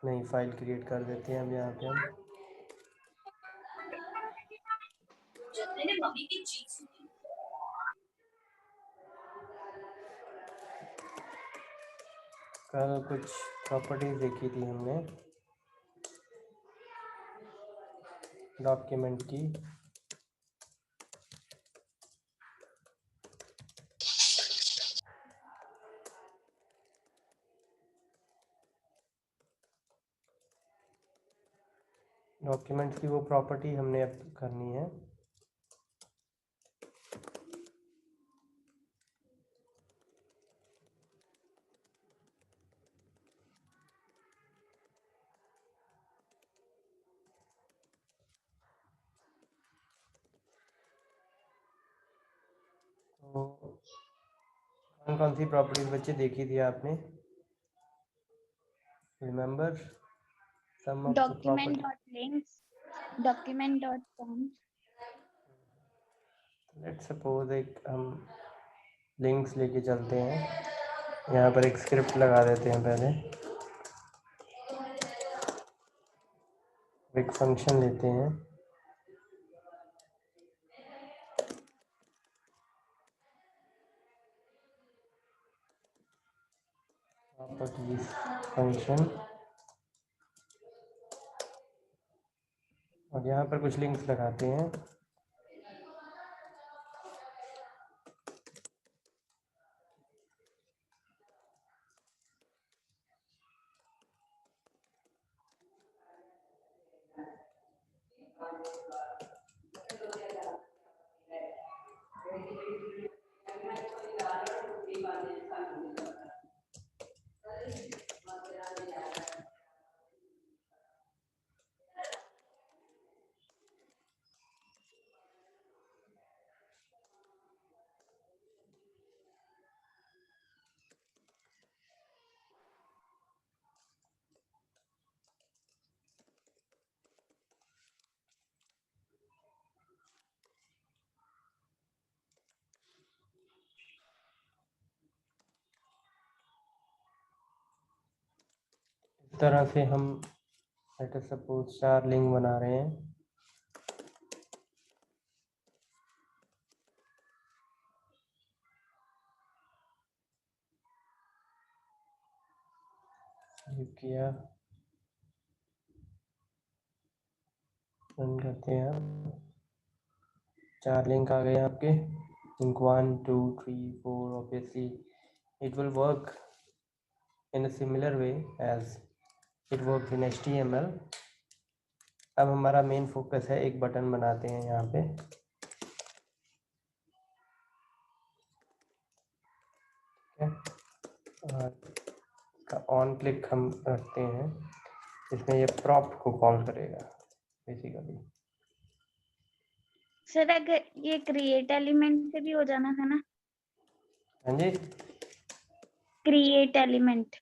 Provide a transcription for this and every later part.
नई file create कर देते हैं। अब यहाँ पे हम कल कुछ प्रॉपर्टीज देखी थी हमने डॉक्यूमेंट की। डॉक्यूमेंट्स की वो प्रॉपर्टी हमने अब करनी है। तो कौन कौन सी प्रॉपर्टीज बच्चे देखी थी आपने? Remember some of the document property. dot links, document dot forms. Let's suppose एक हम लिंक्स लेके चलते हैं। यहाँ पर एक स्क्रिप्ट लगा देते हैं पहले। एक फंक्शन लेते हैं। प्रॉपर्टीज फंक्शन और यहाँ पर कुछ लिंक्स लगाते हैं। इस तरह से हम लेट अस सपोज 4 लिंक बना रहे हैं। सेव किया, रन करते हैं। 4 लिंक आ गए आपके। Link 1 2 3 4। Obviously it will work in a similar way as it works in HTML। अब हमारा मेन फोकस है एक बटन बनाते हैं यहाँ पे। ऑन क्लिक हम रखते हैं। इसमें ये प्रॉप को कॉल करेगा बेसिकली। सर अगर ये क्रिएट एलिमेंट से भी हो जाना था ना? हाँ जी, create element,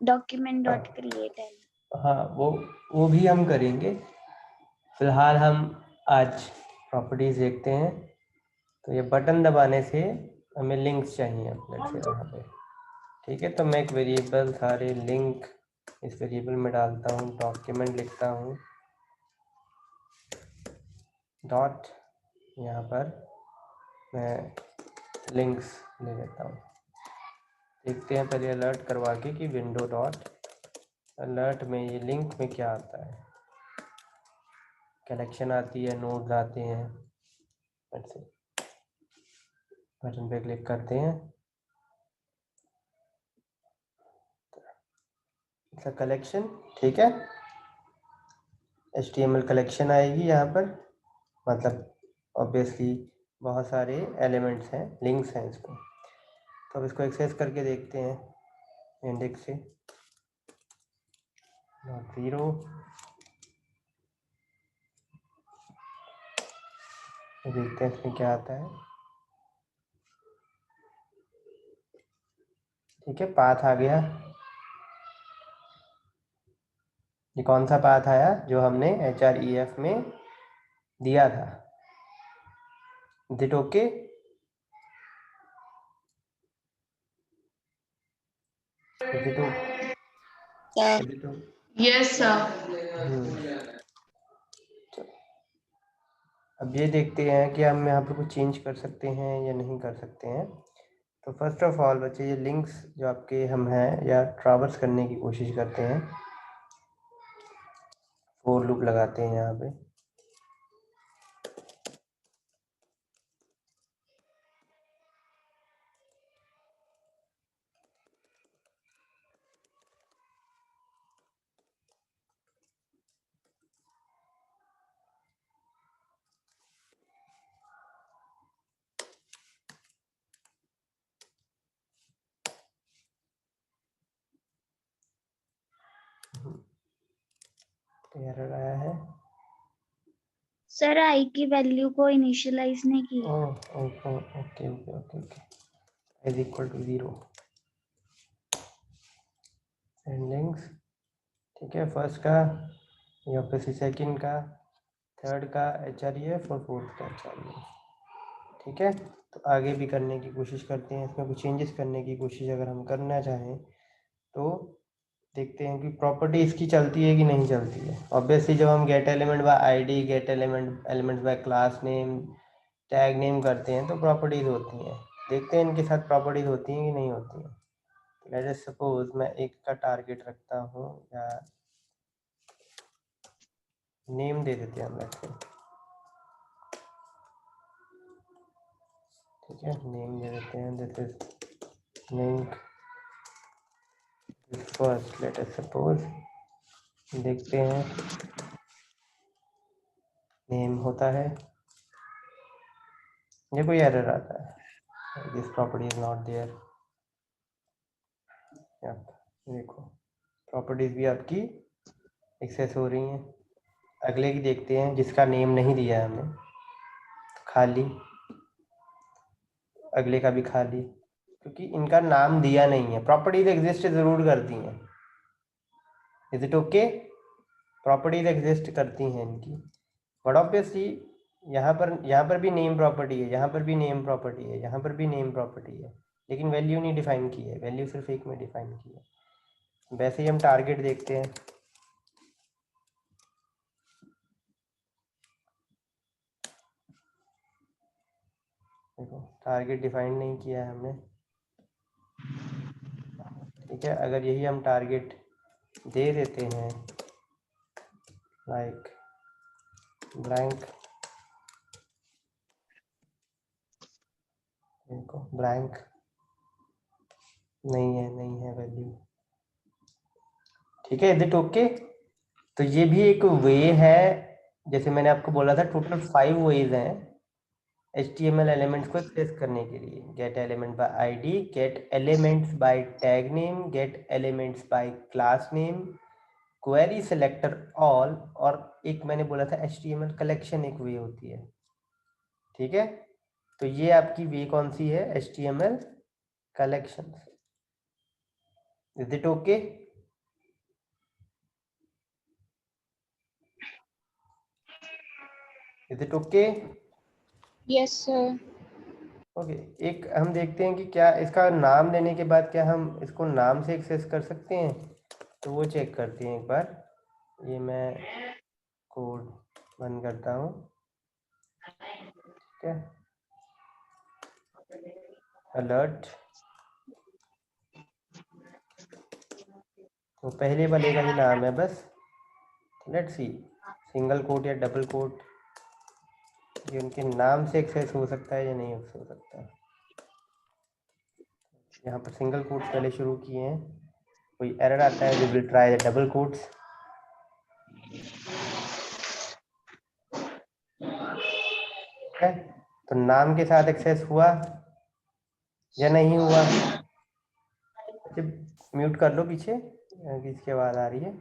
document dot create element. हाँ वो भी हम करेंगे। फिलहाल हम आज प्रॉपर्टीज देखते हैं। तो ये बटन दबाने से हमें लिंक्स चाहिए अपने से यहाँ पे। ठीक है, तो मैं एक वेरिएबल सारे लिंक इस वेरिएबल में डालता हूँ। डॉक्यूमेंट लिखता हूँ डॉट, यहाँ पर मैं लिंक्स ले लेता हूँ। देखते हैं पहले अलर्ट करवा के कि विंडो डॉट अलर्ट में ये लिंक में क्या आता है। कलेक्शन आती है, नोड्स आते हैं। ऐसे बटन पे क्लिक करते हैं। इसका कलेक्शन, ठीक है, HTML कलेक्शन आएगी यहाँ पर। मतलब ऑब्वियसली बहुत सारे एलिमेंट्स हैं, लिंक्स हैं इसमें। तो अब इसको एक्सेस करके देखते हैं इंडेक्स से। नॉट ज़ीरो, देखते हैं इसमें क्या आता है। ठीक है, पाथ आ गया। ये कौन सा पाथ आया? जो हमने href में दिया था। Is it okay? Is it okay? Yes, sir. अब ये देखते हैं कि हम यहाँ पर कुछ चेंज कर सकते हैं या नहीं कर सकते हैं। तो फर्स्ट ऑफ ऑल बच्चे, ये लिंक्स जो आपके हम हैं या ट्रावर्स करने की कोशिश करते हैं, फॉर लूप लगाते हैं यहाँ पे। एरर आया है। सर आई की वैल्यू को इनिशियलाइज नहीं की। Okay okay okay okay, is equal to 0 and links. ठीक है, फर्स्ट का या फिर सेकंड का, थर्ड का HREF और फोर्थ का HREF। ठीक है, तो आगे भी करने की कोशिश करते हैं, इसमें कुछ चेंजेस करने की कोशिश अगर हम करना चाहें तो देखते हैं कि प्रॉपर्टी इसकी चलती है कि नहीं चलती है। ऑब्वियसली जब हम gate element by ID, gate element by class name, tag name करते हैं तो प्रॉपर्टीज होती हैं। देखते हैं इनके साथ प्रॉपर्टीज होती हैं कि नहीं होती हैं। लेट अस सपोज मैं एक का टारगेट रखता हूँ, या नेम दे देते हैं हम रखते हैं। ठीक है, नेम दे देते हैं, this is link first. Let us suppose देखते हैं नेम होता है, ये कोई एरर आता है, this property is not there. देखो प्रॉपर्टीज भी आपकी एक्सेस हो रही हैं। अगले की देखते हैं जिसका नेम नहीं दिया है हमने, खाली। अगले का भी खाली, क्योंकि इनका नाम दिया नहीं है। प्रॉपर्टीज एग्जिस्ट जरूर करती हैं, is it okay? Properties exist करती हैं इनकी, बट ऑब्वियसली यहाँ पर भी नेम प्रॉपर्टी है, यहाँ पर भी नेम प्रॉपर्टी है, यहाँ पर भी नेम प्रॉपर्टी है, लेकिन वैल्यू नहीं डिफाइन की है, वैल्यू सिर्फ एक में डिफाइन की है। वैसे ही हम टारगेट देखते हैं। देखो टारगेट डिफाइन नहीं किया है हमने। ठीक है, अगर यही हम टारगेट दे देते हैं लाइक ब्लैंक, देखो ब्लैंक नहीं है वैल्यू। ठीक है, इज इट ओके? तो ये भी एक वे है, जैसे मैंने आपको बोला था टोटल 5 वेज हैं HTML एलिमेंट्स को एक्सेस करने के लिए। Gate element by ID, gate elements bye tag name, gate elements bye class name, query selector all, और एक मैंने बोला था HTML कलेक्शन एक वे होती है। ठीक है, तो ये आपकी वे कौन सी है? HTML collection. Is it okay? Is it okay? Yes sir. Okay, एक हम देखते हैं कि क्या इसका नाम देने के बाद क्या हम इसको नाम से एक्सेस कर सकते हैं, तो वो चेक करते हैं एक बार। ये मैं कोड बंद करता हूँ। ठीक है, अलर्ट, तो पहले वाले का ही नाम है बस। लेट्स सी, सिंगल कोट या डबल कोट, ये उनके नाम से एक्सेस हो सकता है या नहीं हो सकता है। यहाँ पर सिंगल कोट्स पहले शुरू किए हैं, कोई एरर आता है, we will try the double quotes. है, तो नाम के साथ एक्सेस हुआ या नहीं हुआ? म्यूट कर लो पीछे, किसकी आवाज आ रही है।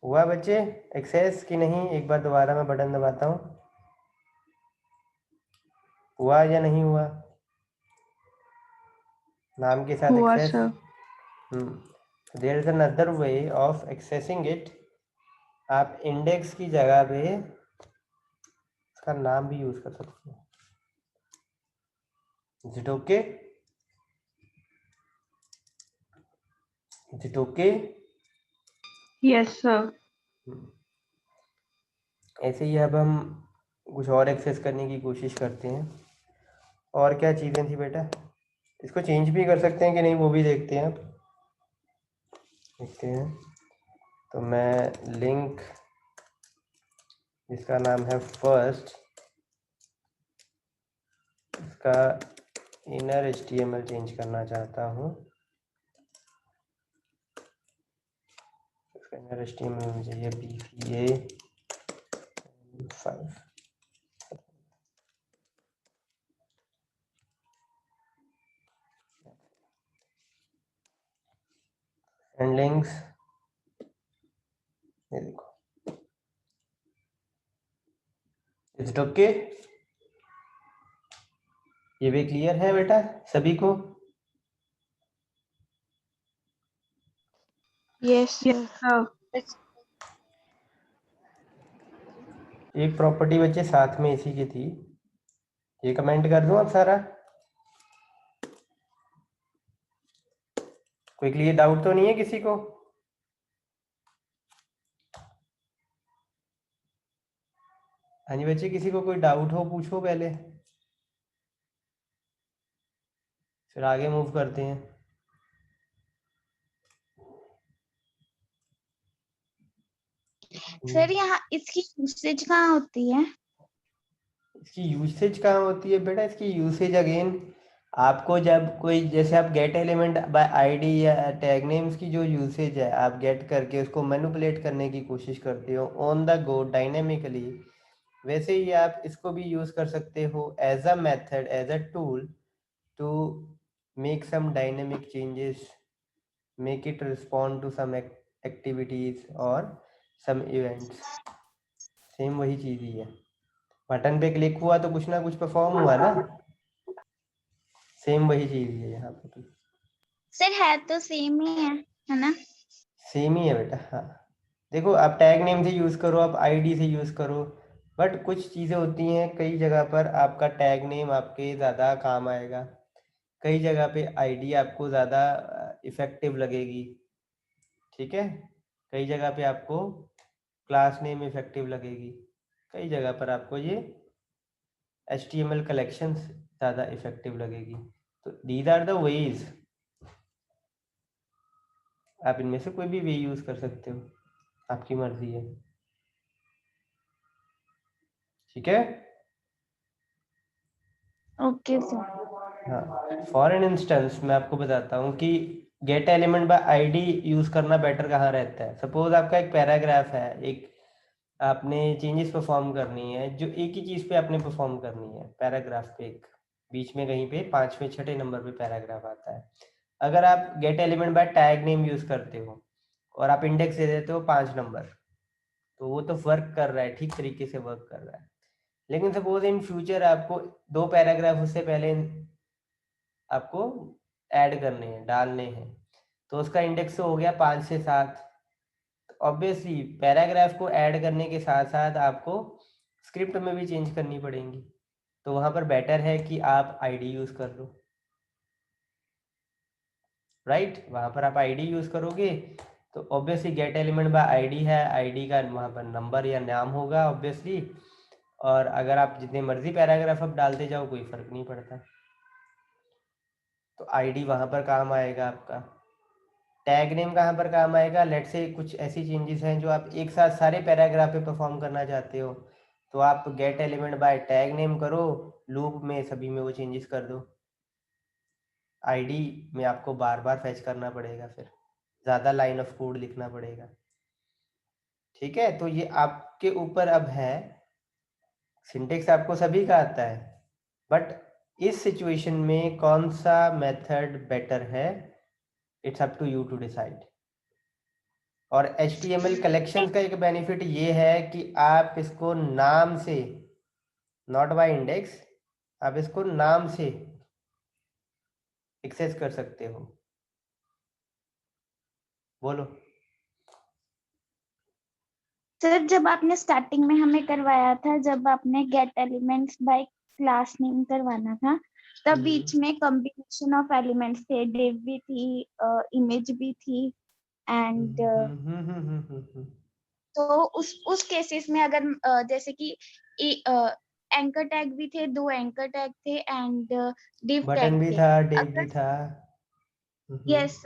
हुआ बच्चे एक्सेस कि नहीं? एक बार दोबारा मैं बटन दबाता हूँ, हुआ या नहीं हुआ? नाम के साथ access. There is another way of accessing it. आप इंडेक्स की जगह पे इसका नाम भी यूज कर सकते हैं। Is it okay? Is it okay? Yes, sir. ऐसे ही अब हम कुछ और एक्सेस करने की कोशिश करते हैं। और क्या चीज़ें थी बेटा, इसको चेंज भी कर सकते हैं कि नहीं वो भी देखते हैं। अब देखते हैं, तो मैं लिंक जिसका नाम है फर्स्ट, इसका इनर HTML चेंज करना चाहता हूँ। इसका इनर HTML मुझे चाहिए BCA 5। एंड लिंक्स, ये देखो, इट्स ओके। ये भी क्लियर है बेटा सभी को? Yes, sir. एक प्रॉपर्टी बच्चे साथ में इसी की थी, ये कमेंट कर दूं अब सारा? कोई क्लियर डाउट तो नहीं है किसी को? हाँ जी बच्चे, किसी को कोई डाउट हो पूछो पहले, फिर आगे मूव करते हैं। सर यहाँ इसकी यूसेज कहाँ होती है? इसकी यूसेज कहाँ होती है बेटा? इसकी यूसेज अगेन आपको जब कोई, जैसे आप गेट एलिमेंट बाय आईडी या टैग नेम्स की जो यूसेज है, आप गेट करके उसको मैनिपुलेट करने की कोशिश करते हो ऑन द गो डायनेमिकली, वैसे ही आप इसको भी यूज कर सकते हो as a method, as a tool to make some dynamic changes, make it respond to some activities और सम इवेंट्स। सेम वही चीज ही है, बटन पे क्लिक हुआ तो कुछ ना कुछ परफॉर्म हुआ ना, सेम वही चीज है यहाँ पे भी। सर है तो सेम ही है ना? सेम ही है बेटा, हाँ। देखो आप टैग नेम से यूज करो, आप आईडी से यूज करो, बट कुछ चीजें होती हैं, कई जगह पर आपका टैग नेम आपके ज़्यादा काम आएगा, कई जगह पे आईडी आपको ज़्यादा इफेक्टिव लगेगी, ठीक है। कई जगह पे आपको क्लास नेम इफेक्टिव लगेगी, कई जगह पर आपको ये HTML कलेक्शंस ज़्यादा इफेक्टिव लगेगी। तो दीज आर द वेज, आप इनमें से कोई भी वे यूज़ कर सकते हो, आपकी मर्जी है, ठीक है। Okay sir. हाँ, फॉर एन इंस्टेंस मैं आपको बताता हूँ कि gate element by ID use करना बेटर कहाँ रहता है। सपोज आपका एक पैराग्राफ है, एक आपने चेंजेस परफॉर्म करनी है, जो एक ही चीज़ पे आपने परफॉर्म करनी है, पैराग्राफ पे एक बीच में कहीं पे 5वें 6ठे नंबर पे पैराग्राफ आता है। अगर आप gate element by tag name use करते हो और आप इंडेक्स दे देते हो 5 नंबर, तो वो तो वर्क कर रहा है, ठीक तरीके से वर्क कर रहा है। लेकिन सपोज इन फ्यूचर आपको 2 पैराग्राफ उससे पहले आपको ऐड करने हैं, डालने हैं, तो उसका इंडेक्स हो गया 5 से 7। ऑब्वियसली पैराग्राफ को ऐड करने के साथ साथ आपको स्क्रिप्ट में भी चेंज करनी पड़ेंगी, तो वहाँ पर बेटर है कि आप आईडी यूज़ कर लो, राइट। वहाँ पर आप आईडी यूज़ करोगे तो obviously gate element by ID है, आईडी का वहाँ पर नंबर या नाम होगा ऑब्वियसली, और अगर आप जितने मर्जी पैराग्राफ आप डालते जाओ कोई फ़र्क नहीं पड़ता, तो आईडी वहाँ पर काम आएगा आपका। टैग नेम कहाँ पर काम आएगा? लेट से कुछ ऐसी चेंजेस हैं जो आप एक साथ सारे पैराग्राफ पे परफॉर्म करना चाहते हो, तो आप gate element by tag name करो, लूप में सभी में वो चेंजेस कर दो। आईडी में आपको बार बार फैच करना पड़ेगा, फिर ज़्यादा लाइन ऑफ कोड लिखना पड़ेगा, ठीक है। तो ये आपके ऊपर अब है, सिंटेक्स आपको सभी का आता है, बट इस सिचुएशन में कौन सा मेथड बेटर है, it's up to you to decide. और HTML कलेक्शंस का एक बेनिफिट ये है कि आप इसको नाम से, नॉट बाय इंडेक्स, आप इसको नाम से एक्सेस कर सकते हो। बोलो। सर जब आपने स्टार्टिंग में हमें करवाया था, जब आपने gate elements bye class name करवाना था, तब बीच में कॉम्बिनेशन ऑफ एलिमेंट्स थे, div भी थी, इमेज भी थी, एंड तो उस केसेस में अगर जैसे कि एंकर टैग भी थे, 2 एंकर टैग थे एंड div बटन टैग भी थे। था, डिव भी अगर था। यस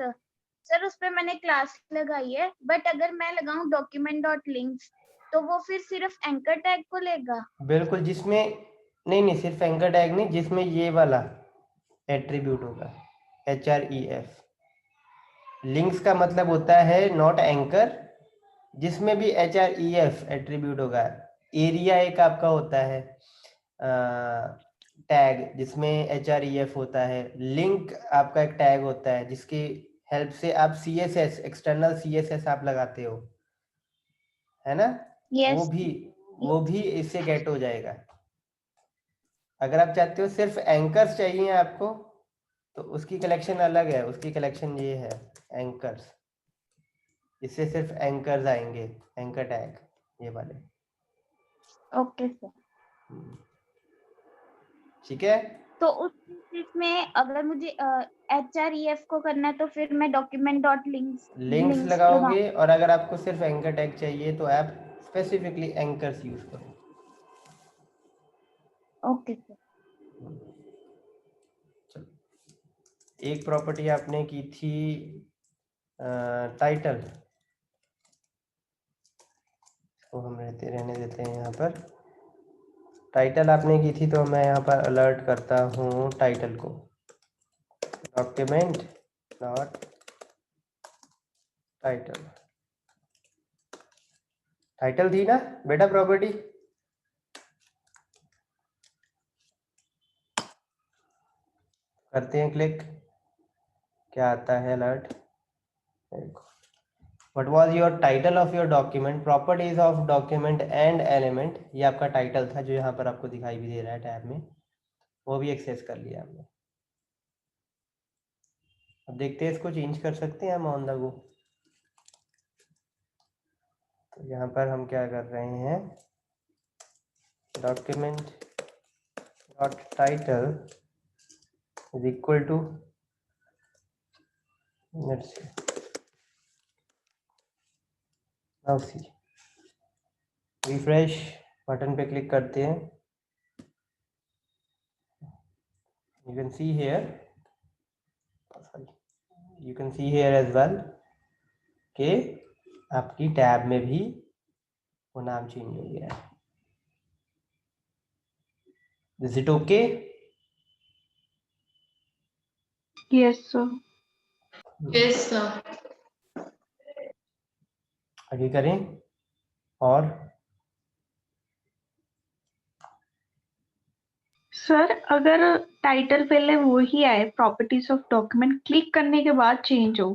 सर उस पे मैंने क्लास लगाई है, बट अगर मैं लगाऊं डॉक्यूमेंट डॉट लिंक्स तो वो फिर सिर्फ एंकर टैग को लेगा। बिल्कुल, जिसमें नहीं सिर्फ एंकर टैग नहीं, जिसमें ये वाला एट्रीब्यूट होगा href। लिंक्स का मतलब होता है नॉट एंकर, जिसमें भी href एट्रीब्यूट होगा। एरिया एक आपका होता है टैग, जिसमें href होता है। लिंक आपका एक टैग होता है जिसकी हेल्प से आप css, एक्सटर्नल css आप लगाते हो, है ना। यस वो भी इससे गेट हो जाएगा। अगर आप चाहते हो सिर्फ एंकर्स चाहिए आपको, तो उसकी कलेक्शन अलग है। उसकी कलेक्शन ये है एंकर्स, इससे सिर्फ एंकर्स आएंगे, एंकर टैग ये वाले। Okay sir. ठीक है। तो उस केस में अगर मुझे href को करना है तो फिर मैं डॉक्यूमेंट डॉट लिंक्स लिंक्स लगाऊं। लगाओगे, और अगर आपको सिर्फ एंकर टैग चाहिए तो आप स्पेसिफिकली एंकर्स यूज करो। Okay sir. चलो, एक प्रॉपर्टी आपने की थी टाइटल, तो हम रहने देते हैं यहाँ पर। टाइटल आपने की थी, तो मैं यहाँ पर अलर्ट करता हूँ टाइटल को, डॉक्यूमेंट डॉट टाइटल। टाइटल थी ना बेटा प्रॉपर्टी? करते हैं क्लिक, क्या आता है अलर्ट। देखो, what was your title of your document, properties of document and element. ये आपका टाइटल था जो यहाँ पर आपको दिखाई भी दे रहा है टैब में, वो भी एक्सेस कर लिया हमने। अब देखते हैं, इसको चेंज कर सकते हैं हम ऑन द गो। तो यहाँ पर हम क्या कर रहे हैं, document dot title is equal to, let's see, now see, refresh button पे क्लिक करते हैं। You can see here, you can see here as well कि आपकी टैब में भी वो नाम चेंज हो गया है। Is it okay? Yes sir. Yes sir. आगे करें। और सर अगर टाइटल पहले वो ही आए, प्रॉपर्टीज ऑफ डॉक्यूमेंट क्लिक करने के बाद चेंज हो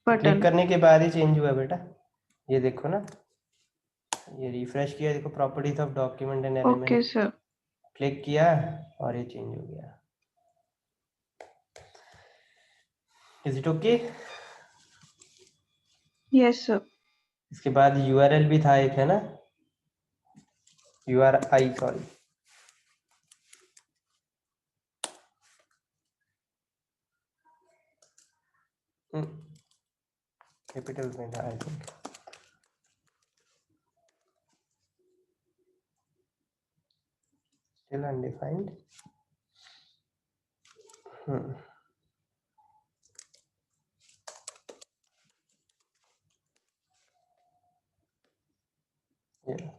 क्लिक बटन। करने के बाद ही चेंज हुआ बेटा, ये देखो ना, ये रिफ्रेश किया, देखो properties of document and okay element, sir. Click किया और ये चेंज हो गया। Is it okay? Yes sir. इसके बाद यूआरएल भी था एक, है ना, यूआरआई, सॉरी, कैपिटल में था I think. Still undefined.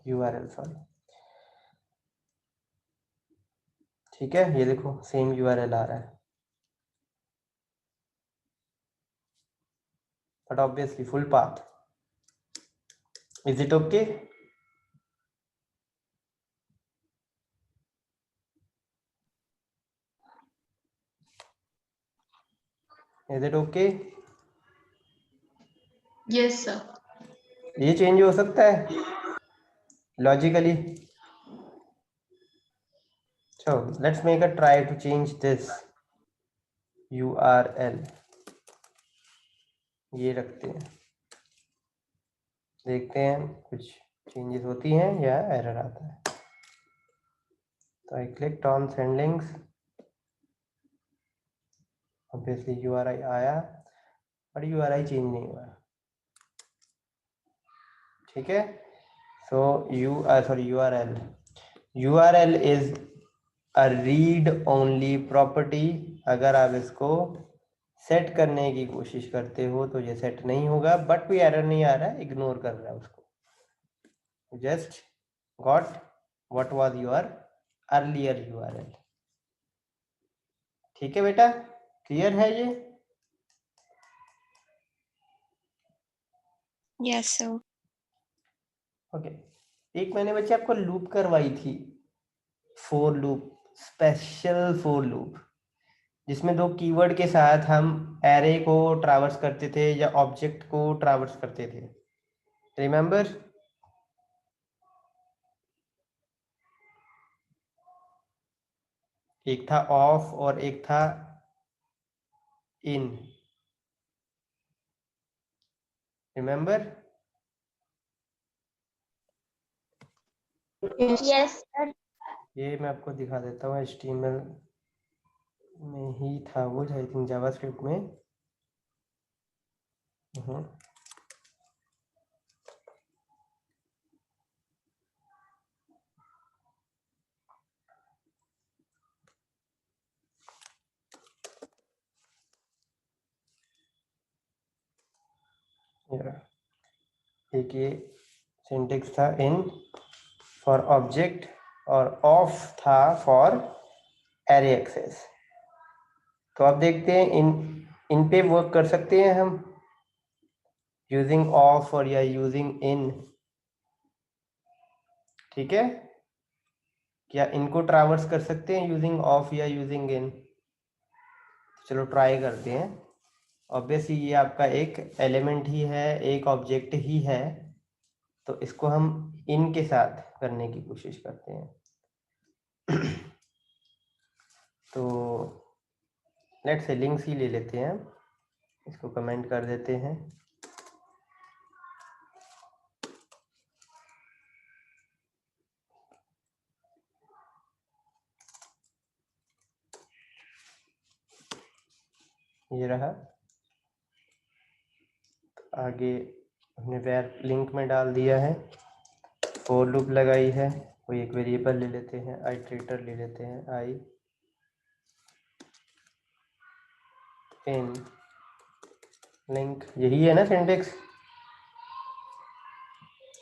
URL, sorry. ठीक है, ये देखो सेम यूआरएल आ रहा है, but obviously full path. Is it okay? Is it okay? Yes sir. ये चेंज हो सकता है logically. So let's make a try to change this URL। ये रखते हैं, देखते हैं कुछ चेंजेस होती हैं या एरर आता है। तो I click on send links, obviously URI आया, और URI चेंज नहीं हुआ, ठीक है। सो URL is a read only property. अगर आप इसको सेट करने की कोशिश करते हो तो ये सेट नहीं होगा, बट कोई एरर नहीं आ रहा है, इग्नोर कर रहा है उसको। Just got what was your earlier URL। ठीक है बेटा, क्लियर है ये? Yes, sir. ओके। एक मैंने बच्चे आपको लूप करवाई थी, for loop, special for loop, जिसमें दो कीवर्ड के साथ हम एरे को ट्रावर्स करते थे या ऑब्जेक्ट को ट्रावर्स करते थे, रिमेम्बर? एक था ऑफ और एक था इन, रिमेम्बर? Yes sir. ये मैं आपको दिखा देता हूँ, HTML में ही था वो, आई थिंक जावास्क्रिप्ट में। एक ये सिंटेक्स था इन फॉर ऑब्जेक्ट और ऑफ था फॉर एरे एक्सेस। तो अब देखते हैं इन पे वर्क कर सकते हैं हम यूजिंग ऑफ और या यूजिंग इन, ठीक है? क्या इनको ट्रावर्स कर सकते हैं यूजिंग ऑफ या यूजिंग इन? चलो ट्राई करते हैं। ऑब्वियसली ये आपका एक एलिमेंट ही है, एक ऑब्जेक्ट ही है, तो इसको हम इन के साथ करने की कोशिश करते हैं। तो लेट्स से लिंक्स ही ले लेते हैं, इसको कमेंट कर देते हैं। ये रहा, आगे हमने वेयर लिंक में डाल दिया है, फॉर लूप लगाई है, कोई एक वेरिएबल ले लेते हैं, आइटरेटर ले लेते हैं, आई इन लिंक। यही है ना सिंटेक्स?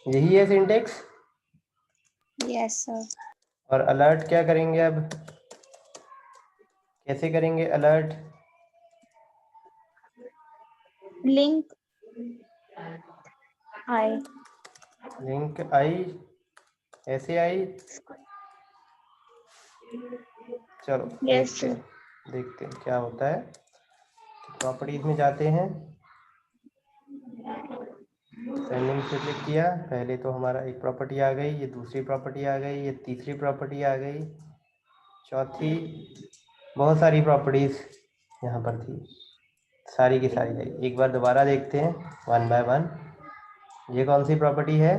यही है सिंटेक्स। Yes, sir. और अलर्ट क्या करेंगे अब? कैसे करेंगे अलर्ट? लिंक आई, लिंक आई, ऐसे आई। चलो Yes, देखते हैं क्या होता है। प्रॉपर्टीज में जाते हैं, सेंडिंग पे क्लिक किया, पहले तो हमारा एक प्रॉपर्टी आ गई, ये दूसरी प्रॉपर्टी आ गई, ये तीसरी प्रॉपर्टी आ गई, चौथी, बहुत सारी प्रॉपर्टीज यहाँ पर थी, सारी की सारी आई। एक बार दोबारा देखते हैं वन बाय वन। ये कौन सी प्रॉपर्टी है?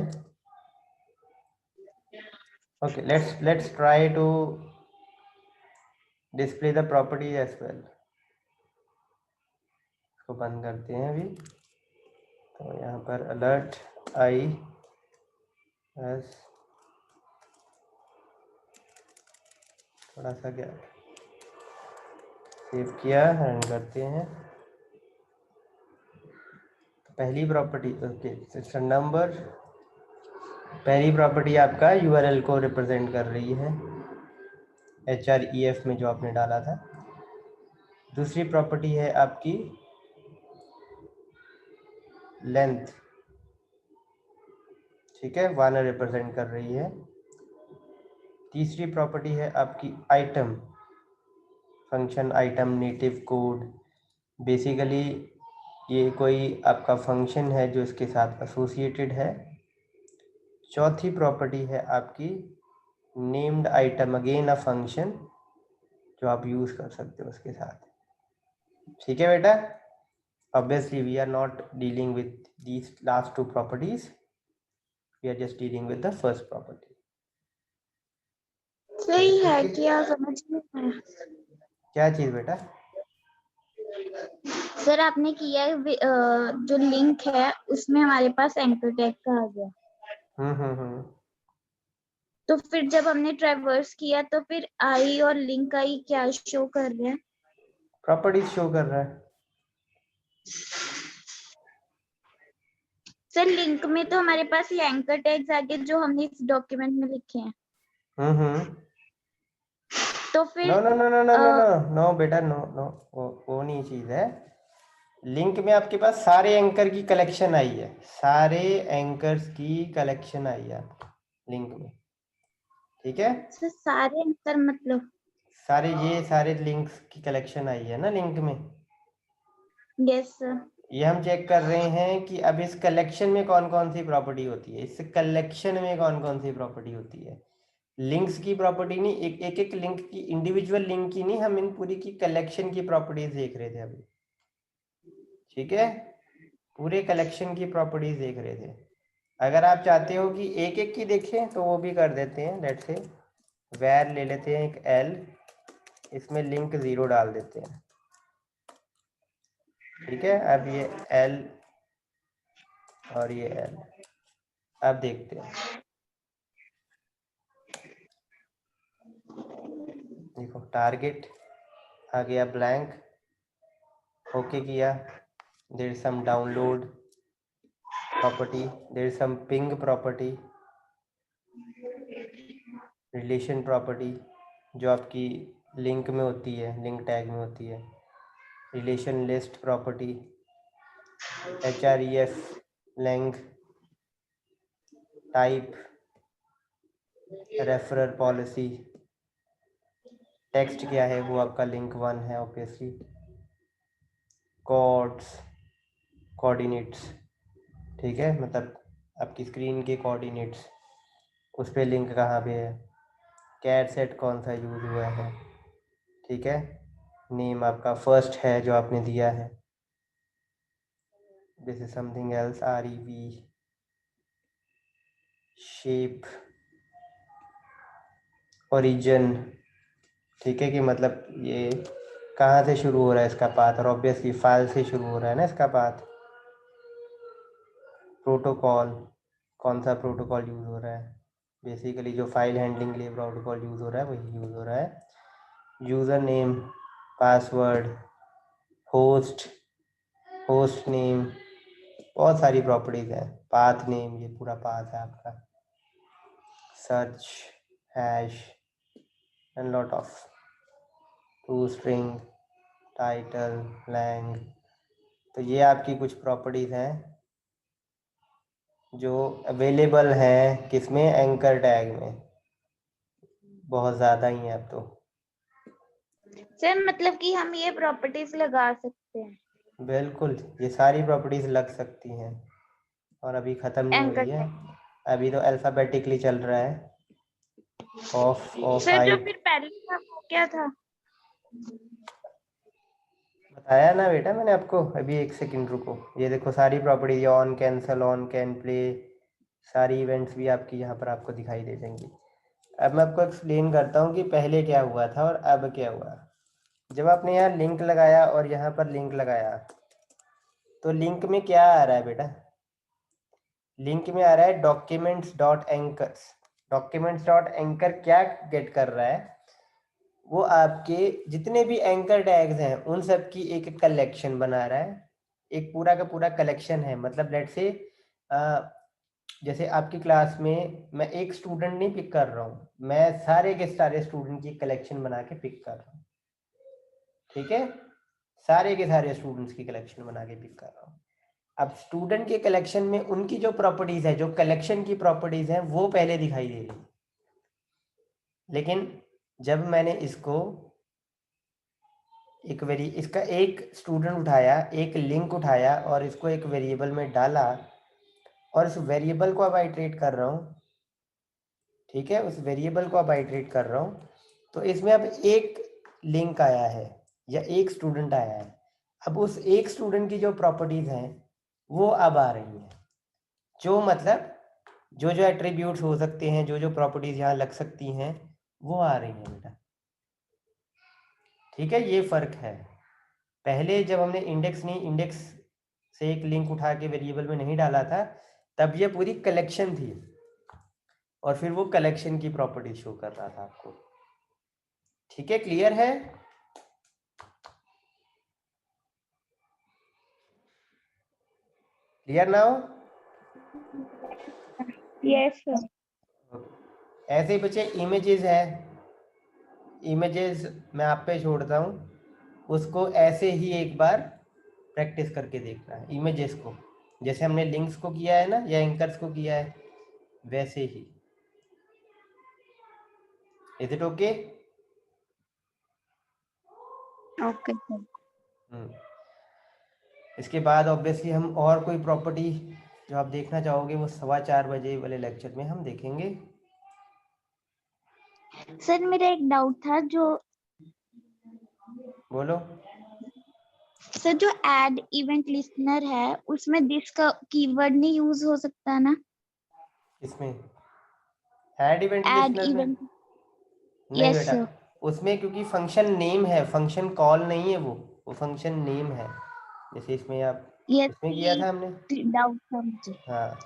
Okay, let's try to display the property as well. इसको बंद करते हैं अभी। तो यहाँ पर अलर्ट आई एस, थोड़ा सा क्या सेव किया, रन करते हैं। पहली प्रॉपर्टी, ओके, सिस्टम नंबर, पहली प्रॉपर्टी आपका URL को रिप्रेजेंट कर रही है, href में जो आपने डाला था। दूसरी प्रॉपर्टी है आपकी लेंथ, ठीक है, 1 रिप्रेजेंट कर रही है। तीसरी प्रॉपर्टी है आपकी item, function item native code, basically ये कोई आपका फंक्शन है जो इसके साथ एसोसिएटेड है। चौथी प्रॉपर्टी है आपकी named item, again a function जो आप यूज कर सकते हो उसके साथ, ठीक है बेटा? Obviously we are not dealing with these last two properties, we are just dealing with the first property. सही है, क्या समझ में आया? क्या चीज बेटा? सर आपने किया है जो लिंक है उसमें हमारे पास एंकर टैग का आ गया, तो फिर जब हमने ट्रैवर्स किया तो फिर आई और लिंक आई क्या शो कर रहे हैं? प्रॉपर्टीज शो कर रहा है। सर लिंक में तो हमारे पास ये एंकर टैग्स आ गए जो हमने इस डॉक्यूमेंट में लिखे हैं, तो फिर no no no no no no no no बेटा, नो नो, वो नहीं चीज है। लिंक में आपके पास सारे एंकर की कलेक्शन आई है, सारे एंकर्स की कलेक्शन आई है आपके लिंक में, ठीक है। सर सारे एंकर मतलब? सारे लिंक्स की कलेक्शन आई है ना लिंक में। Yes sir. ये हम चेक कर रहे हैं कि अब इस कलेक्शन में कौन कौन सी प्रॉपर्टी होती है, इस कलेक्शन में कौन कौन सी प्रॉपर्टी होती है। लिंक्स की प्रॉपर्टी नहीं, एक लिंक की, इंडिविजुअल लिंक की नहीं, हम इन पूरी की कलेक्शन की प्रॉपर्टीज देख रहे थे अभी, ठीक है। पूरे कलेक्शन की प्रॉपर्टीज देख रहे थे। अगर आप चाहते हो कि एक एक की देखें तो वो भी कर देते हैं। लेट्स से वैर ले लेते हैं एक एल, इसमें लिंक 0 डाल देते हैं, ठीक है। अब ये एल और ये एल, अब देखते हैं। देखो टारगेट आ गया ब्लैंक, ओके किया, there is some download property, there is some ping property, relation property जो आपकी लिंक में होती है, लिंक टैग में होती है, relation list property, href length, type, referrer policy, text क्या है वो आपका लिंक 1 है ऑब्वियसली, कोड्स, कोऑर्डिनेट्स, ठीक है, मतलब आपकी स्क्रीन के कोऑर्डिनेट्स, उस पर लिंक कहाँ पे है, कैट सेट कौन सा यूज हुआ है, ठीक है, नेम आपका फर्स्ट है जो आपने दिया है, this is something else, REV, shape, origin, ठीक है, कि मतलब ये कहाँ से शुरू हो रहा है इसका पाथ, और ऑब्वियसली फाइल से शुरू हो रहा है ना इसका पाथ। प्रोटोकॉल, कौन सा प्रोटोकॉल यूज़ हो रहा है, बेसिकली जो फाइल हैंडलिंग के लिए प्रोटोकॉल यूज़ हो रहा है वही यूज़ हो रहा है। User name, password, host, host name, बहुत सारी प्रॉपर्टीज़ हैं। पाथ नेम, ये पूरा पाथ है आपका, search, hash and lot of, to string, title, lang. तो ये आपकी कुछ प्रॉपर्टीज़ हैं जो अवेलेबल हैं किसमें, एंकर टैग में, बहुत ज़्यादा ही हैं अब तो। सर मतलब कि हम ये प्रॉपर्टीज लगा सकते हैं बिल्कुल, ये सारी प्रॉपर्टीज़ लग सकती हैं, और अभी ख़त्म नहीं एंकर हुई है, टैग। अभी तो अल्फ़ाबेटिकली चल रहा है। ऑफ सर जो हाइट, फिर पहले था वो क्या था? बताया ना बेटा मैंने आपको अभी, एक सेकंड रुको। ये देखो सारी property, on cancel, on can play, सारी इवेंट्स भी आपकी यहाँ पर आपको दिखाई दे जाएंगी। अब मैं आपको एक्सप्लेन करता हूँ कि पहले क्या हुआ था और अब क्या हुआ। जब आपने यहाँ लिंक लगाया और यहाँ पर लिंक लगाया तो लिंक में क्या आ रहा है बेटा, लिंक में आ रहा है documents dot anchors. Documents dot anchor क्या गेट कर रहा है, वो आपके जितने भी एंकर टैग्स हैं उन सब की एक कलेक्शन बना रहा है, एक पूरा का पूरा कलेक्शन है। मतलब लेट्स से जैसे आपकी क्लास में मैं एक स्टूडेंट नहीं पिक कर रहा हूँ, मैं सारे के सारे स्टूडेंट की कलेक्शन बना के पिक कर रहा हूँ, ठीक है, सारे के सारे स्टूडेंट्स की कलेक्शन बना के पिक कर रहा हूँ। अब स्टूडेंट के कलेक्शन में उनकी जो प्रॉपर्टीज है, जो कलेक्शन की प्रॉपर्टीज है, वो पहले दिखाई दे रही, लेकिन जब मैंने इसको इसका एक स्टूडेंट उठाया, एक लिंक उठाया और इसको एक वेरिएबल में डाला, और उस वेरिएबल को अब आइटरेट कर रहा हूँ, ठीक है, उस वेरिएबल को अब आइटरेट कर रहा हूँ, तो इसमें अब एक लिंक आया है या एक स्टूडेंट आया है। अब उस एक स्टूडेंट की जो प्रॉपर्टीज हैं वो अब आ रही हैं, जो मतलब जो जो एट्रीब्यूट्स हो सकते हैं, जो जो प्रॉपर्टीज यहाँ लग सकती हैं, वो आ रही हैं बेटा, ठीक है, ये फर्क है। पहले जब हमने इंडेक्स से एक लिंक उठा के वेरिएबल में नहीं डाला था, तब ये पूरी कलेक्शन थी और फिर वो कलेक्शन की प्रॉपर्टी शो कर रहा था आपको। ठीक है, क्लियर है? Clear now? Yes sir. ऐसे ही बच्चे इमेजेस है, इमेजेस मैं आप पे छोड़ता हूँ, उसको ऐसे ही एक बार प्रैक्टिस करके देखना है इमेजेस को, जैसे हमने लिंक्स को किया है ना या एंकर्स को किया है, वैसे ही। Is it okay? Okay, sir. इसके बाद ऑब्वियसली हम और कोई प्रॉपर्टी जो आप देखना चाहोगे वो 4:15 बजे वाले लेक्चर में हम देखेंगे। सर मेरा एक डाउट था, जो बोलो। सर जो ऐड इवेंट लिस्टनर है उसमें दिस का कीवर्ड नहीं यूज हो सकता ना? इसमें ऐड इवेंट ऐड लिस्टनर में इवेंट। नहीं यस बेटा, सर। उसमें क्योंकि फंक्शन नेम है, फंक्शन कॉल नहीं है, वो फंक्शन नेम है। जैसे इसमें आप यस, इसमें किया था हमने, डाउट था मुझे। हाँ,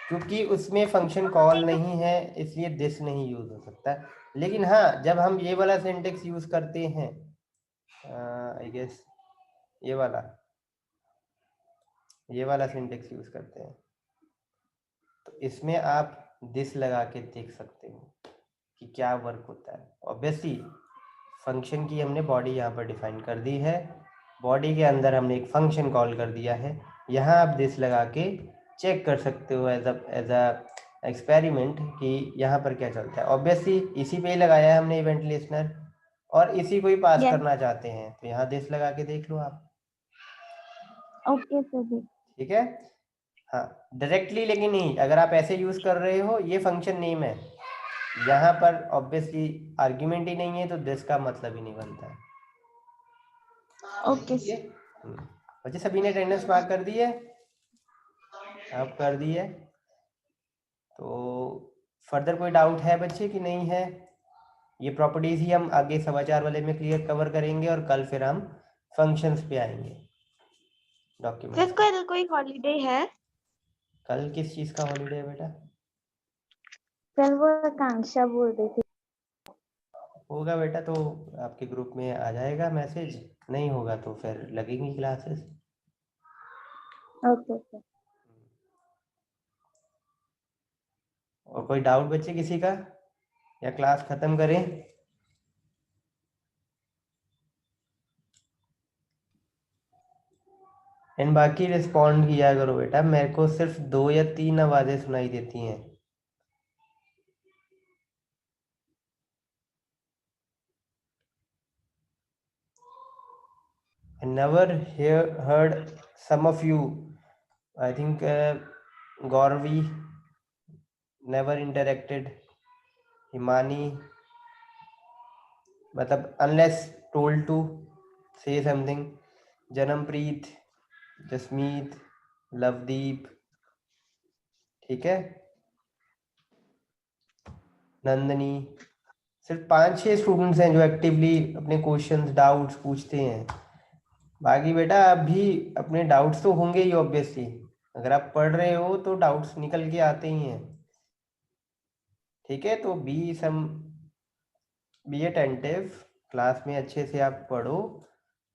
क्योंकि उसमें फंक्शन कॉल नहीं है इसलिए दिस नहीं यूज हो सकता। लेकिन हाँ, जब हम ये वाला सिंटेक्स यूज करते हैं, आई गेस ये वाला सिंटेक्स यूज करते हैं, तो इसमें आप दिस लगा के देख सकते हो कि क्या वर्क होता है। ऑब्वियसली फंक्शन की हमने बॉडी यहाँ पर डिफाइन कर दी है, बॉडी के अंदर हमने एक फंक्शन कॉल कर दिया है, यहाँ आप दिस लगा के चेक कर सकते हो एज अ एक्सपेरिमेंट कि यहाँ पर क्या चलता है। ऑब्वियसली इसी पे ही लगाया है हमने इवेंट लिस्टनर, और इसी को ही पास Yes. करना चाहते हैं, तो यहाँ दिस लगा के देख लो आप। Okay sir. ठीक है, हाँ, डायरेक्टली लेकिन नहीं, अगर आप ऐसे यूज कर रहे हो, ये फंक्शन नेम है, यहाँ पर ऑब्वियसली आर्ग्यूमेंट ही नहीं है तो दिस का मतलब ही नहीं बनता है। ओके ठीक है, बच्चे सभी ने अटेंडेंस मार्क कर दी है? आप कर दी है? तो फर्दर कोई डाउट है बच्चे कि नहीं है? ये प्रॉपर्टीज ही हम आगे 4:15 वाले में क्लियर कवर करेंगे और कल फिर हम फंक्शंस पे आएंगे डॉक्यूमेंट्स। सर कल कोई हॉलीडे है? कल किस चीज का हॉलीडे है बेटा? सर वो आकांक्षा बोल रही थी। होगा बेटा तो आपके ग्रुप में आ जाएगा मैसेज, नहीं होगा तो फिर लगेंगी क्लासेस। Okay sir. और कोई डाउट बच्चे किसी का, या क्लास खत्म करें? एंड बाकी रिस्पॉन्ड किया करो बेटा, मेरे को सिर्फ 2 या 3 आवाजें सुनाई देती हैं। I never heard some of you. I think Gauravi never interacted. Himani, मतलब unless told to say something. Janampreet, Jasmeet, Lovedeep, ठीक है, नंदनी, सिर्फ 5-6 स्टूडेंट्स हैं जो एक्टिवली अपने क्वेश्चंस डाउट्स पूछते हैं। बाकी बेटा आप भी अपने डाउट्स तो होंगे ही ऑब्वियसली, अगर आप पढ़ रहे हो तो डाउट्स निकल के आते ही हैं। ठीक है, तो बी अटेंटिव, क्लास में अच्छे से आप पढ़ो,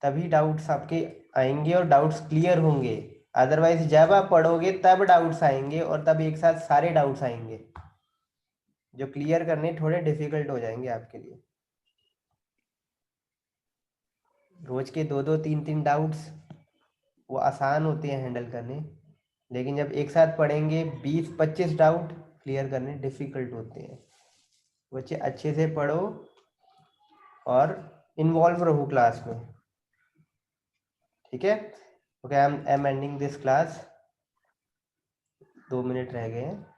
तभी डाउट्स आपके आएंगे और डाउट्स क्लियर होंगे। अदरवाइज जब आप पढ़ोगे तब डाउट्स आएंगे और तब एक साथ सारे डाउट्स आएंगे जो क्लियर करने थोड़े डिफिकल्ट हो जाएंगे आपके लिए। रोज के 2-2, 3-3 डाउट्स वो आसान होते हैं हैंडल करने, लेकिन जब एक साथ पढ़ेंगे 20-25 डाउट क्लियर करने डिफिकल्ट होते हैं। बच्चे अच्छे से पढ़ो और इन्वॉल्व रहो क्लास में। ठीक है, okay, I am ending this class. 2 minute रह गए हैं।